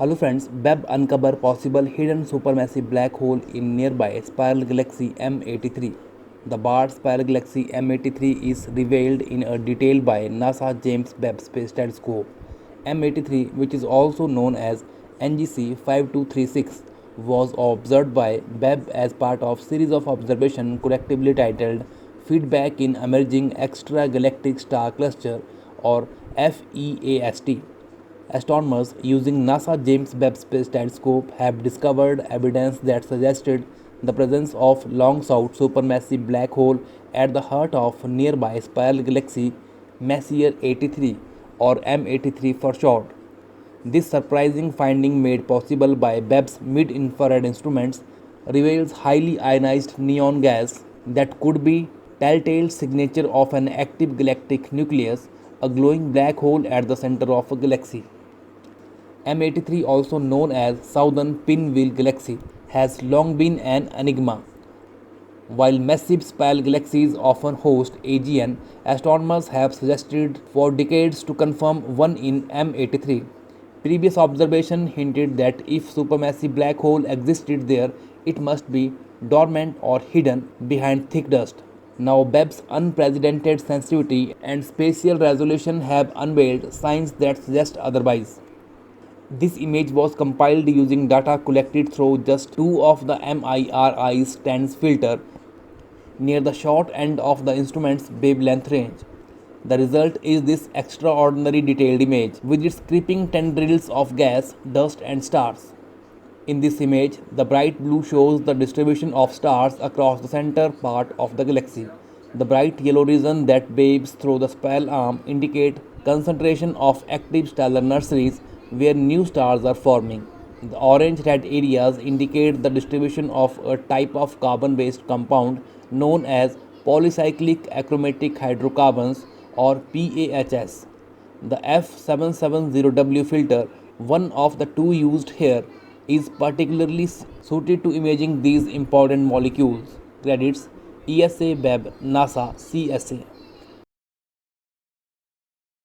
Hello friends, Webb uncover possible hidden supermassive black hole in nearby spiral galaxy M83. The barred spiral galaxy M83 is revealed in a detail by NASA James Webb Space Telescope. M83, which is also known as NGC 5236, was observed by Webb as part of series of observation collectively titled Feedback in Emerging Extragalactic Star Cluster or FEAST. Astronomers using NASA James Webb Space Telescope have discovered evidence that suggested the presence of long sought supermassive black hole at the heart of nearby spiral galaxy Messier 83 or M83 for short. This surprising finding, made possible by Webb's mid-infrared instruments, reveals highly ionized neon gas that could be telltale signature of an active galactic nucleus, a glowing black hole at the center of a galaxy. M83, also known as Southern Pinwheel Galaxy, has long been an enigma. While massive spiral galaxies often host AGN, astronomers have suggested for decades to confirm one in M83. Previous observation hinted that if supermassive black hole existed there, it must be dormant or hidden behind thick dust. Now Webb's unprecedented sensitivity and spatial resolution have unveiled signs that suggest otherwise. This image was compiled using data collected through just two of the MIRI stands filter near the short end of the instrument's wavelength range. The result is this extraordinary detailed image with its creeping tendrils of gas, dust, and stars. In this image, the bright blue shows the distribution of stars across the center part of the galaxy. The bright yellow region that waves through the spiral arm indicate concentration of active stellar nurseries where new stars are forming. The orange-red areas indicate the distribution of a type of carbon-based compound known as polycyclic achromatic hydrocarbons or PAHs. The F770W filter, one of the two used here, is particularly suited to imaging these important molecules. Credits ESA Webb NASA CSA.